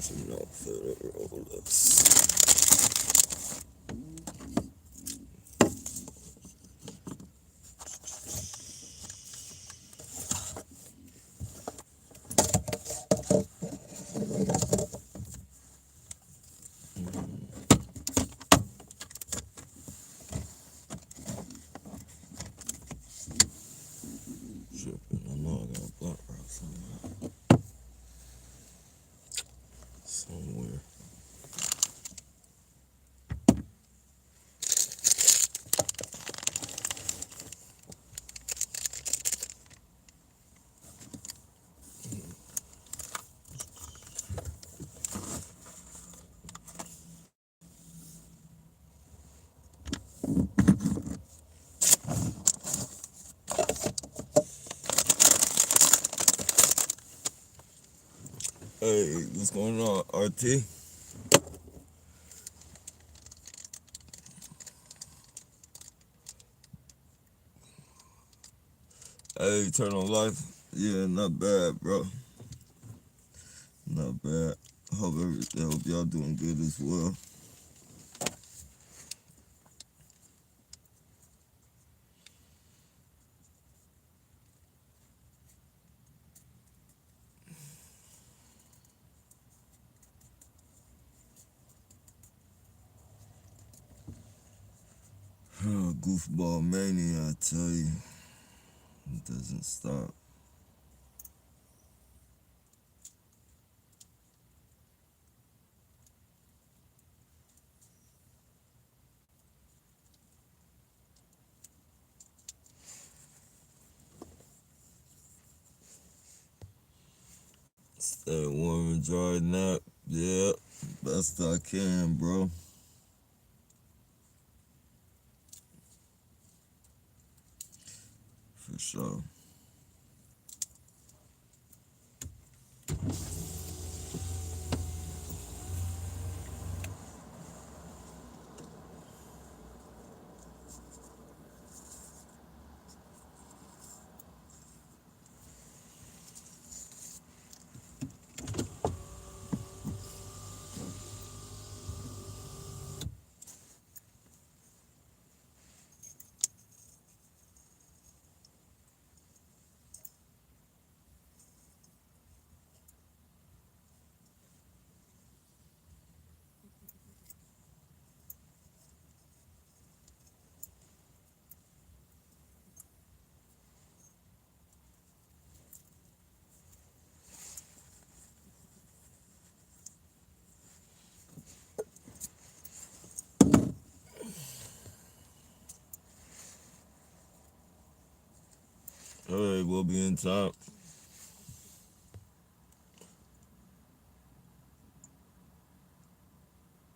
charging up for the Rolex. Tripping. I know I got a blunt rock somewhere. Hey, what's going on, RT? Hey, turn on life. Yeah, not bad, bro. Not bad. I hope y'all doing good as well. Goofball mania, I tell you. It doesn't stop. Stay warm and dry nap. Yeah, best I can, bro. For sure. Alright, we'll be in time.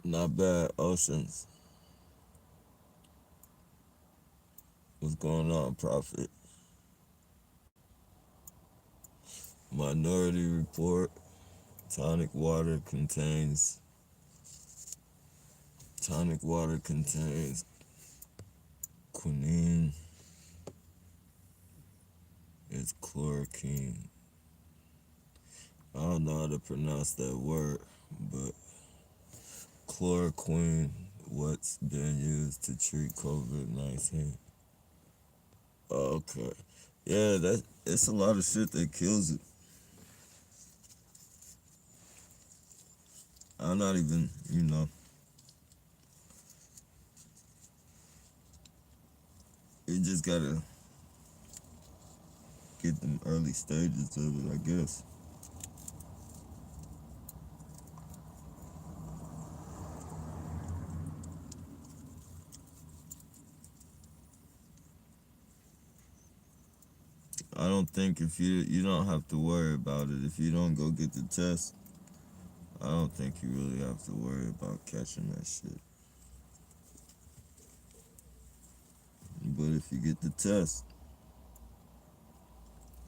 Not bad, Oceans. What's going on, Prophet? Minority Report. Tonic water contains quinine. It's chloroquine. I don't know how to pronounce that word, but chloroquine, what's been used to treat COVID-19. Okay. Yeah, it's a lot of shit that kills it. I'm not even, you just gotta get them early stages of it, I guess. I don't think if you don't have to worry about it. If you don't go get the test, I don't think you really have to worry about catching that shit. But if you get the test,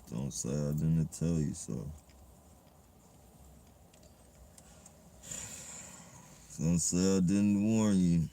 don't say I didn't tell you so. Don't say I didn't warn you.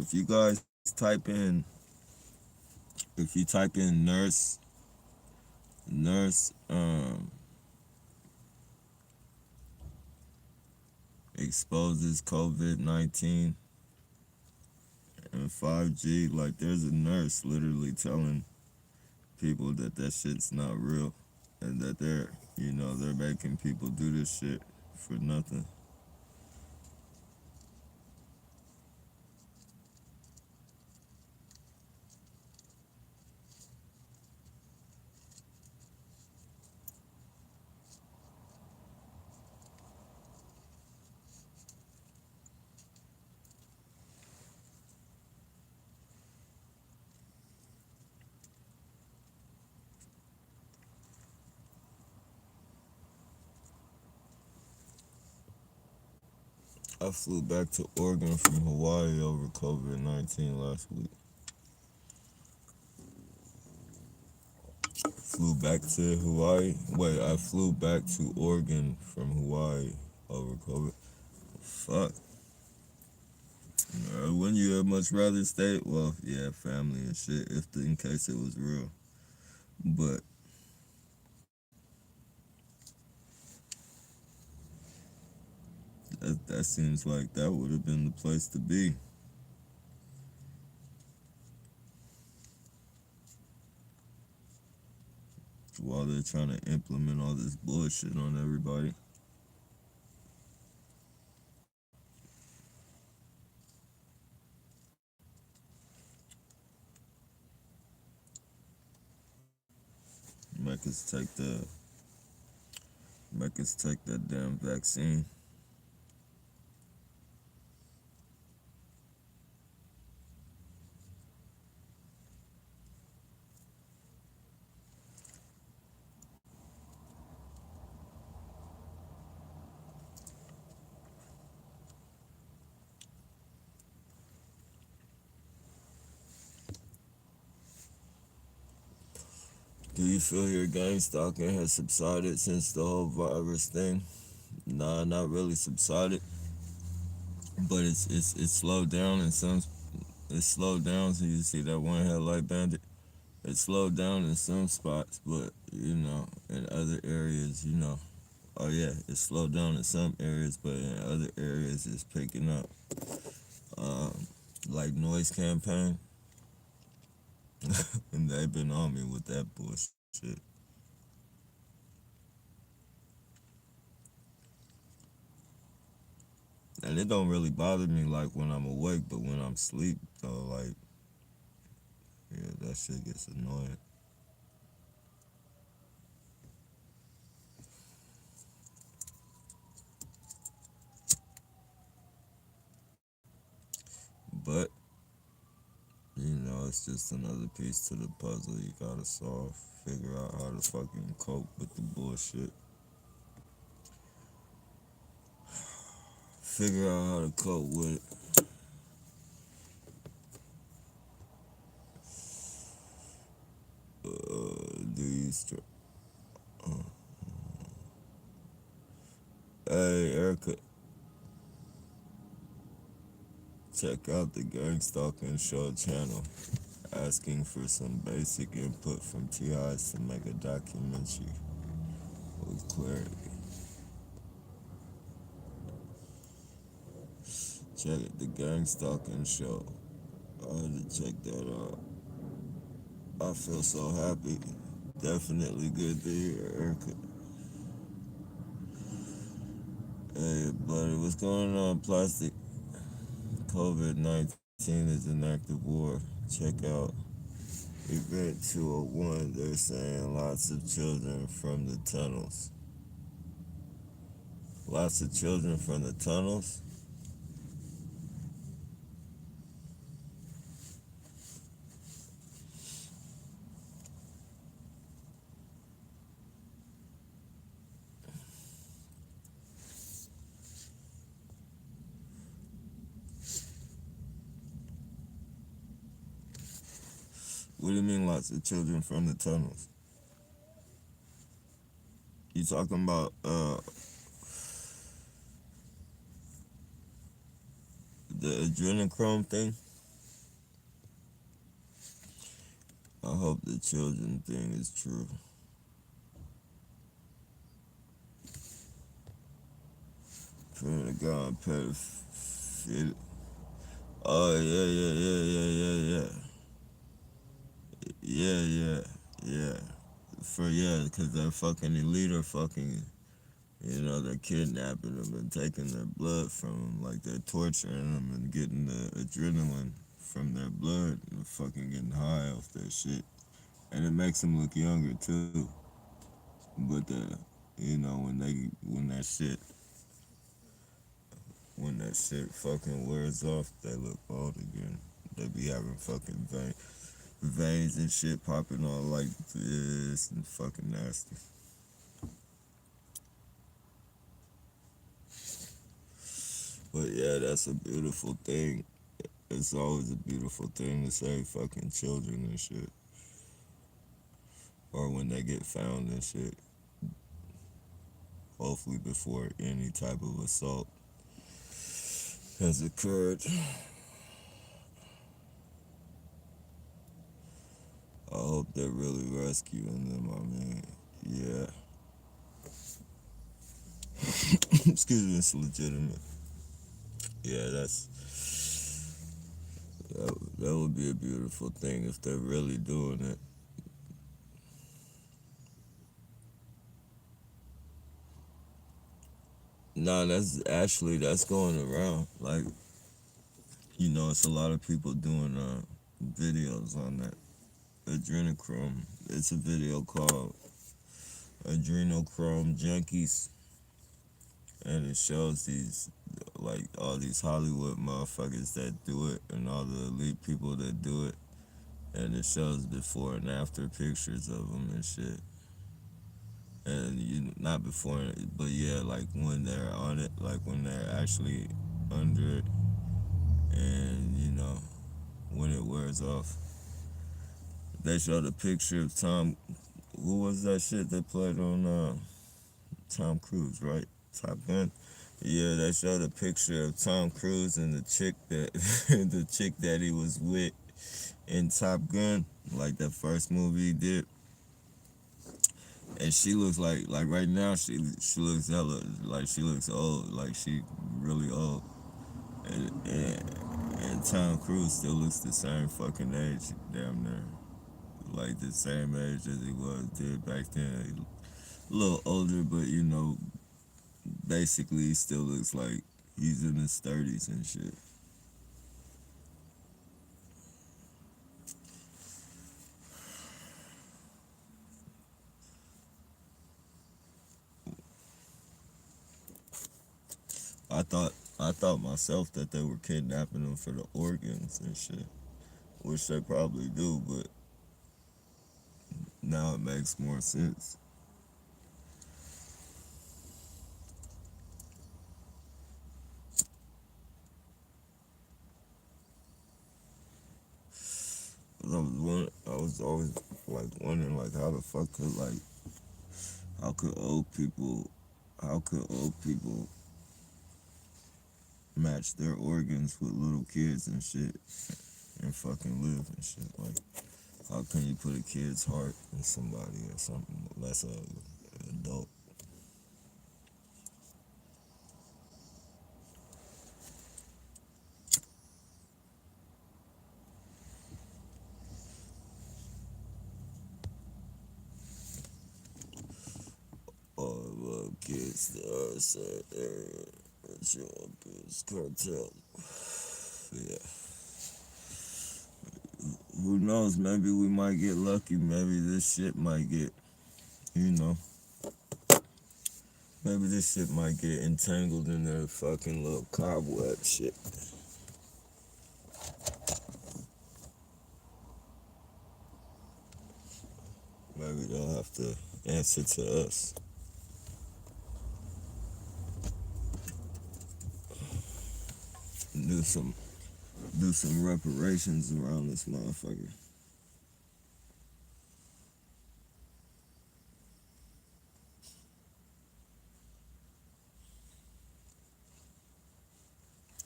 if you guys type in, if you type in nurse exposes COVID-19 and 5G, like there's a nurse literally telling people that that shit's not real and that they're making people do this shit for nothing. I flew back to Oregon from Hawaii over COVID-19 last week. Flew back to Hawaii. Wait, I flew back to Oregon from Hawaii over COVID. Fuck. Wouldn't you have much rather stay? Well, yeah, family and shit, in case it was real. But that seems like that would have been the place to be. While they're trying to implement all this bullshit on everybody. Make us take that damn vaccine. Do you feel your gang stalking has subsided since the whole virus thing? Nah, not really subsided, but it's slowed down in some. It's slowed down, so you see that one headlight bandit. It slowed down in some spots, but in other areas, oh yeah, it slowed down in some areas, but in other areas, it's picking up. Like noise campaign, and they've been on me with that bullshit. And it don't really bother me like when I'm awake, but when I'm asleep, though, like, yeah, that shit gets annoying. But, it's just another piece to the puzzle you gotta solve. Figure out how to fucking cope with the bullshit. Figure out how to cope with it. Do you Hey, Erica, check out the Gang Stalking Show channel. Asking for some basic input from T.I.s to make a documentary with clarity. Check it, the Gang Stalking Show. I had to check that out. I feel so happy. Definitely good to hear, Erica. Hey, buddy, what's going on, Plastic? COVID-19 is an active war. Check out Event 201. They're saying lots of children from the tunnels. Lots of children from the tunnels? What do you mean lots of children from the tunnels? You talking about the adrenochrome thing? I hope the children thing is true. Praying to God, pedophilia. Oh yeah, yeah, yeah, yeah, yeah, yeah, yeah, yeah. For yeah, because they're fucking elite or fucking, they're kidnapping them and taking their blood from them, like they're torturing them and getting the adrenaline from their blood and fucking getting high off that shit. And it makes them look younger too. But when that shit fucking wears off, they look old again. They be having fucking veins and shit popping all like this and fucking nasty. But yeah, that's a beautiful thing. It's always a beautiful thing to save fucking children and shit. Or when they get found and shit. Hopefully before any type of assault has occurred. I hope they're really rescuing them. I mean, yeah. Excuse me, it's legitimate. Yeah, that would be a beautiful thing if they're really doing it. Nah, that's going around. Like, it's a lot of people doing videos on that adrenochrome. It's a video called Adrenochrome Junkies, and it shows these like all these Hollywood motherfuckers that do it and all the elite people that do it, and it shows before and after pictures of them and shit. And not before, but yeah, like when they're on it, like when they're actually under it, and when it wears off. They showed a picture of Tom. Who was that shit that played on Tom Cruise, right? Top Gun. Yeah, they showed a picture of Tom Cruise and the chick that the chick that he was with in Top Gun, like that first movie he did. And she looks like right now she looks hella like she looks old, like she really old. And Tom Cruise still looks the same fucking age, damn near. Like the same age as he did back then. A little older, but basically he still looks like he's in his 30s and shit. I thought myself that they were kidnapping him for the organs and shit, which they probably do, but now it makes more sense. I was always like wondering like how could old people how could old people match their organs with little kids and shit and fucking live and shit. Like, how can you put a kid's heart in somebody or something that's a adult? All the kids that are sad area, your abuse cartel. Yeah. Who knows? Maybe we might get lucky. Maybe this shit might get, you know, maybe this shit might get entangled in their fucking little cobweb shit. Maybe they'll have to answer to us. Do some do some reparations around this motherfucker.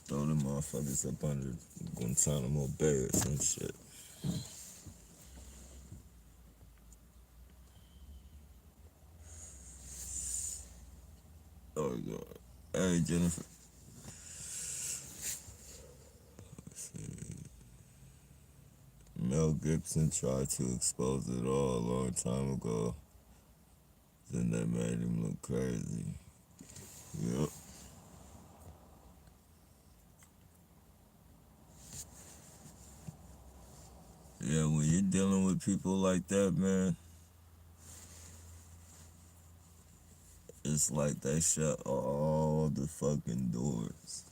Throw them motherfuckers up under Guantanamo Bay or some shit. Hey, Jennifer. Mel Gibson tried to expose it all a long time ago. Then they made him look crazy. Yep. Yeah, when you're dealing with people like that, man, it's like they shut all the fucking doors.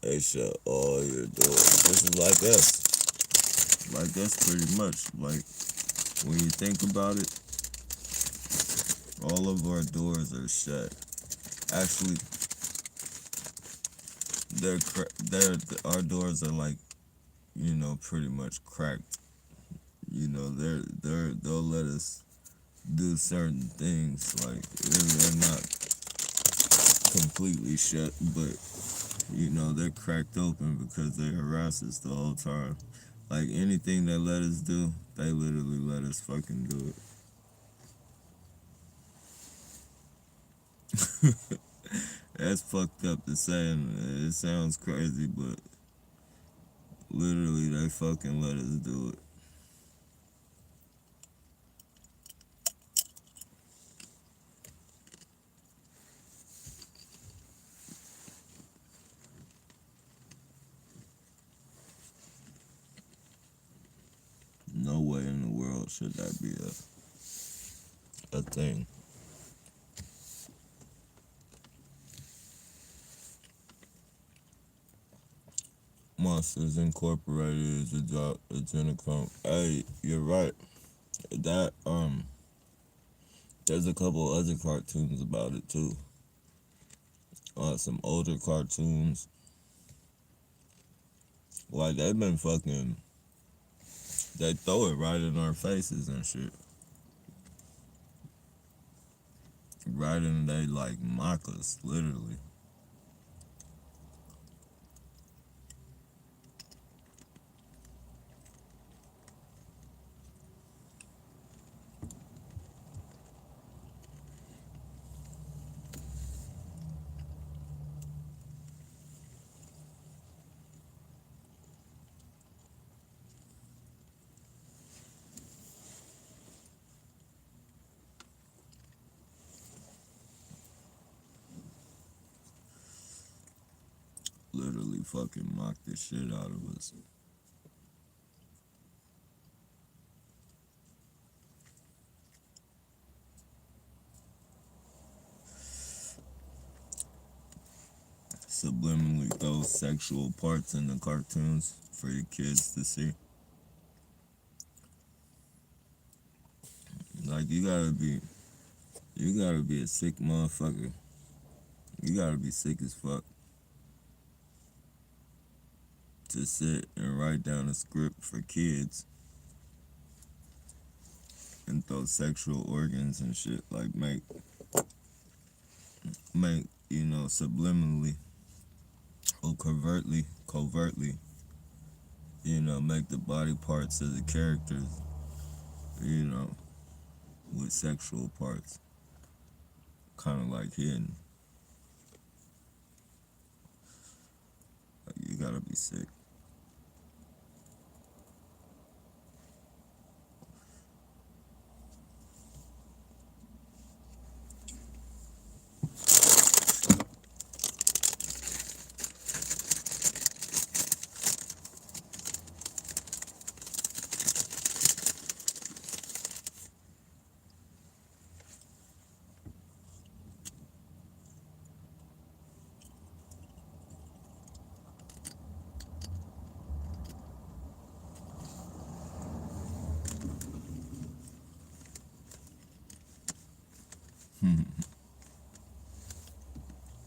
They shut all your doors. This is like us. Like us pretty much. Like, when you think about it, all of our doors are shut. Actually, our doors are like, pretty much cracked. They'll let us do certain things. Like, they're not completely shut, but they're cracked open because they harass us the whole time. Like, anything they let us do, they literally let us fucking do it. That's fucked up to say, and it sounds crazy, but literally they fucking let us do it. No way in the world should that be a thing. Monsters Incorporated is a drop. It's in a comp. Hey, you're right. That there's a couple other cartoons about it too. Some older cartoons. Like, they've been fucking. They throw it right in our faces and shit. Right in, they like mock us, literally. Literally fucking mock the shit out of us. Subliminally throw sexual parts in the cartoons for your kids to see. Like, you gotta be a sick motherfucker. You gotta be sick as fuck to sit and write down a script for kids and throw sexual organs and shit. Like, make subliminally or covertly, make the body parts of the characters, you know, with sexual parts, kind of like hidden. Like, you gotta be sick.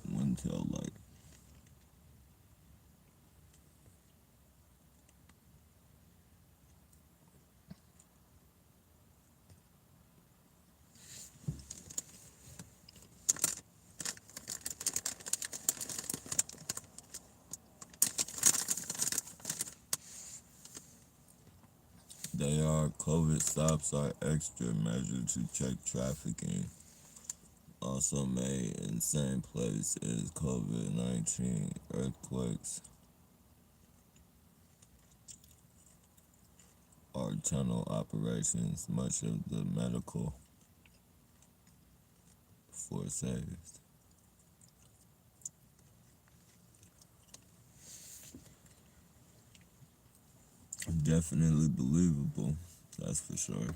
One tail light. COVID stops are extra measure to check trafficking also made in the same place as COVID 19 earthquakes or tunnel operations. Much of the medical forces. Definitely believable, that's for sure.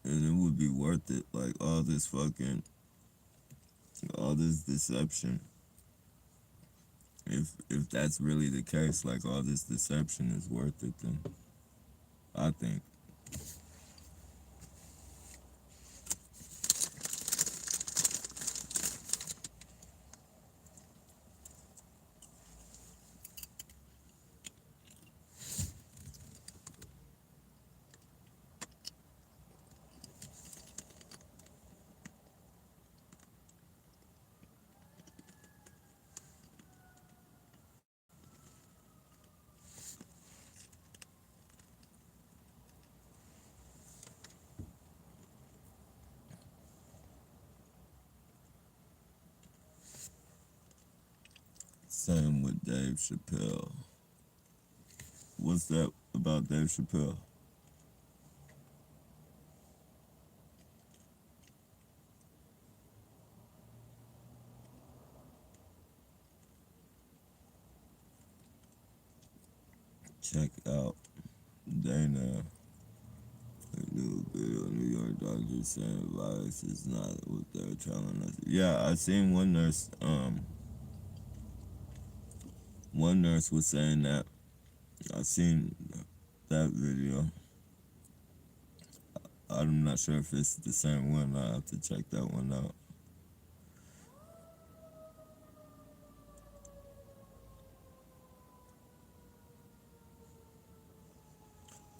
And it would be worth it, like all this deception. If that's really the case, like all this deception is worth it, then I think. Same with Dave Chappelle. What's that about Dave Chappelle? Check out Dana. A new video, New York doctors saying virus is not what they're telling us. Yeah, I seen one nurse. One nurse was saying that. I seen that video. I'm not sure if it's the same one. I have to check that one out.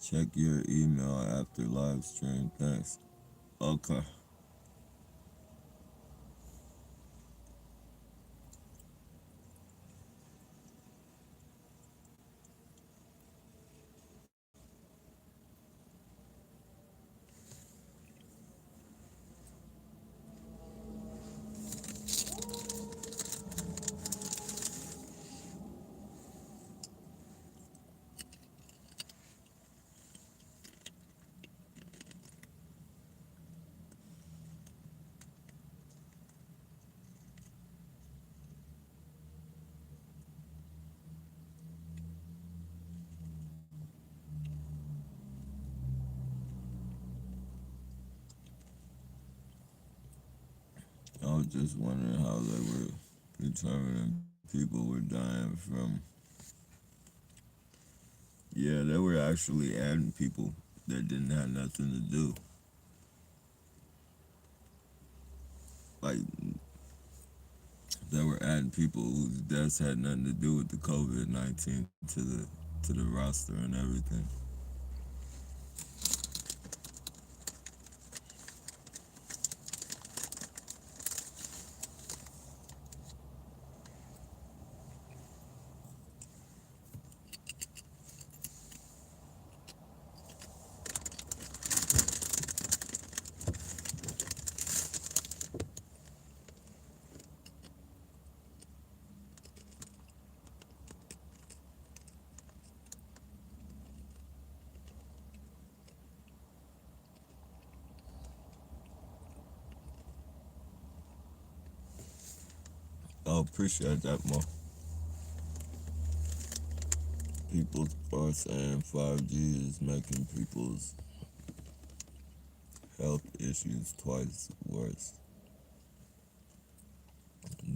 Check your email after live stream. Thanks. Okay. I was just wondering how they were determining people were dying from. Yeah, they were actually adding people that didn't have nothing to do. Like they were adding people whose deaths had nothing to do with the COVID-19 to the roster and everything. I appreciate that more. People are saying 5G is making people's health issues twice worse.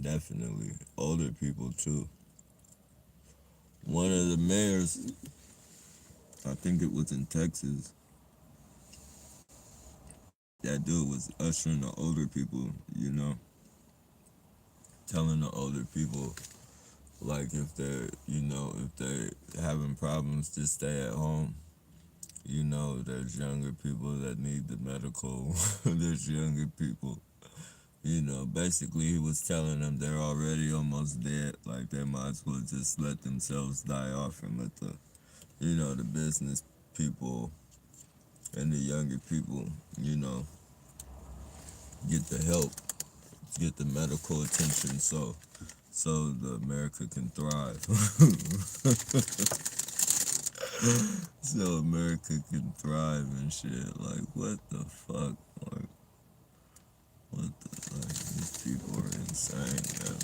Definitely. Older people too. One of the mayors, I think it was in Texas, that dude was ushering the older people, telling the older people like if they're if they're having problems to stay at home. There's younger people that need the medical. There's younger people. Basically he was telling them they're already almost dead. Like they might as well just let themselves die off and let the business people and the younger people, you know, get the help, get the medical attention, so the America can thrive. So America can thrive and shit. Like what the fuck? Like what the like these people are insane, man.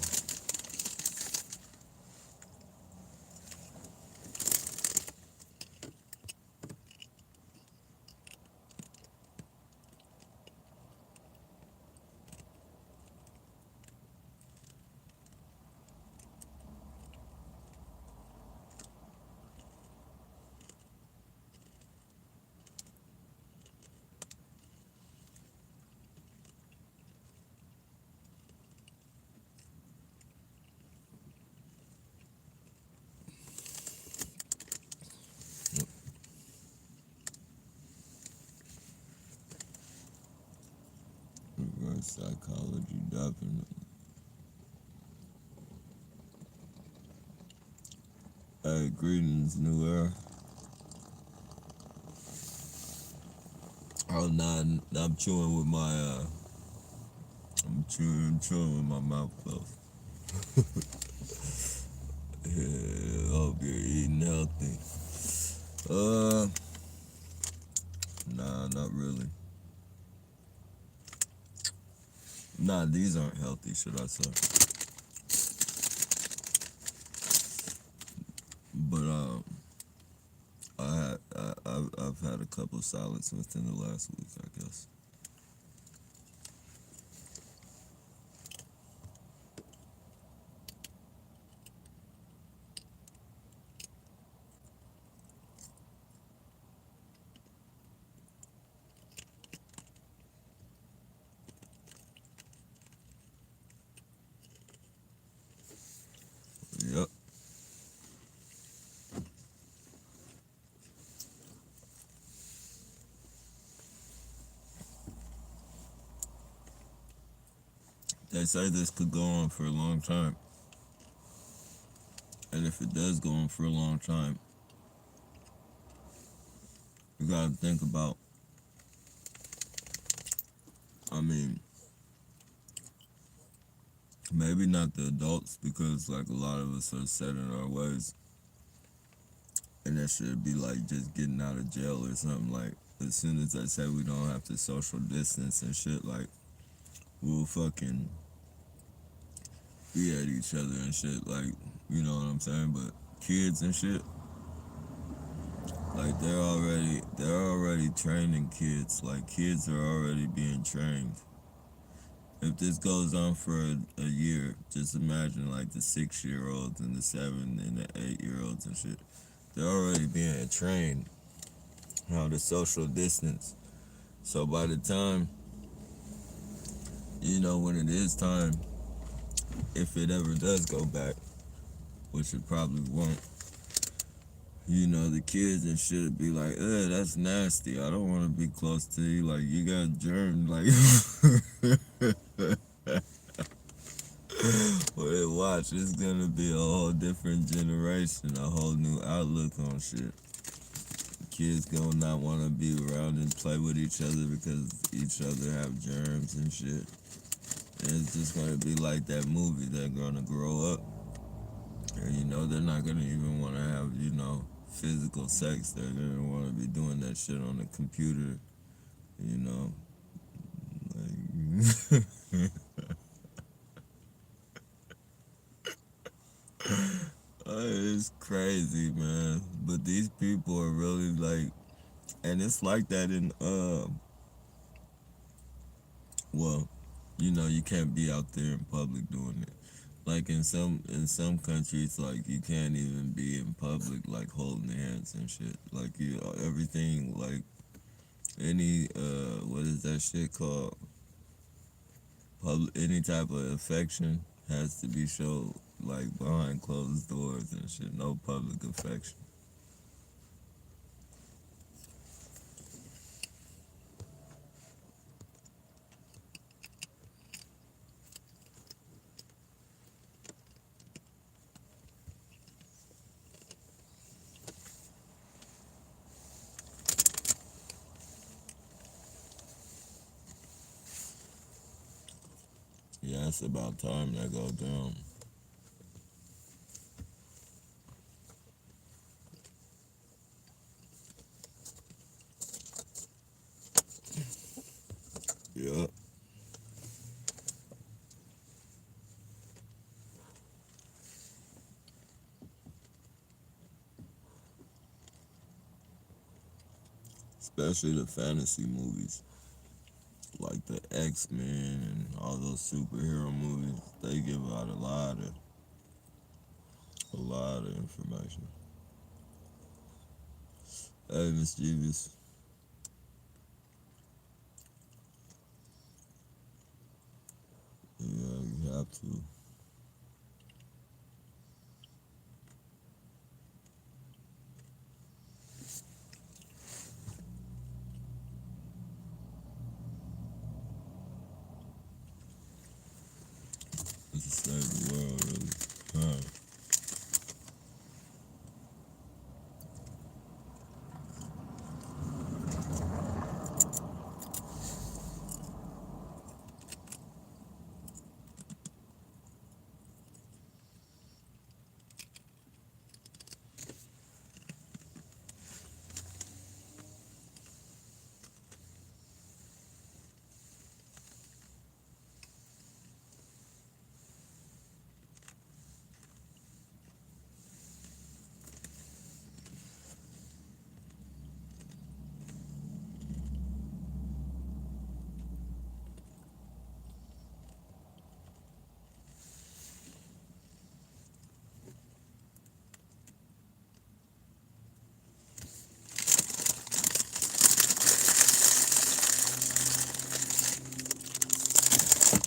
Reverse psychology, definitely. Hey, greetings, new era. Oh, nah, I'm chewing with my I'm chewing with my mouth closed. Yeah, hope you're eating healthy. Uh, nah, not really. Nah, these aren't healthy, should I say? But I've had a couple of salads within the last week, I guess. Yep. They say this could go on for a long time, and if it does go on for a long time, you gotta think about. I mean, maybe not the adults because like a lot of us are set in our ways, and that should be like just getting out of jail or something. Like as soon as I say we don't have to social distance and shit, like we'll fucking be at each other and shit. Like you know what I'm saying? But kids and shit, like they're already training kids. Like kids are already being trained. If this goes on for a year, just imagine like the 6 year olds and the 7 and the 8 year olds and shit. They're already being trained how to social distance. So by the time, when it is time, if it ever does go back, which it probably won't, the kids and shit be like, ugh, that's nasty. I don't want to be close to you. Like, you got germs. Like, well, watch, it's gonna be a whole different generation, a whole new outlook on shit. Kids gonna not want to be around and play with each other because each other have germs and shit. And it's just gonna be like that movie. They're gonna grow up, and they're not gonna even want to have physical sex. They're gonna want to be doing that shit on the computer. You know, like. It's crazy, man. But these people are really like, and it's like that in well, you can't be out there in public doing it. Like in some countries, like you can't even be in public like holding hands and shit. Like everything like any what is that shit called? Public any type of affection has to be shown like behind closed doors and shit. No public affection. it's about time that go down. Yeah. Especially the fantasy movies, like the X-Men and all those superhero movies. They give out a lot of information. Hey, Miss Jeeves. Yeah, you have to. It's to save the world, really. Huh.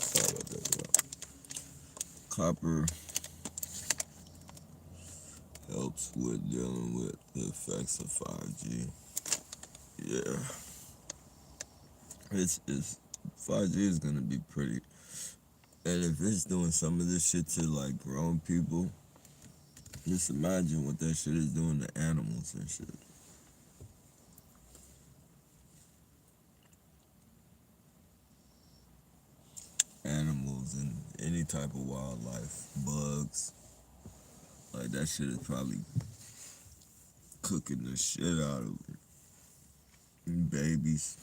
Sorry about that, y'all. Copper helps with dealing with the effects of 5G. Yeah, it's 5G is gonna be pretty. And if it's doing some of this shit to like grown people, just imagine what that shit is doing to animals and shit. Animals and any type of wildlife, bugs. Like that shit is probably cooking the shit out of babies.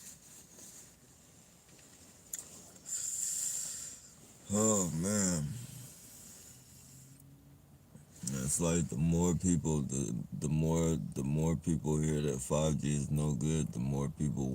Oh man. It's like the more people, the more people hear that 5G is no good, the more people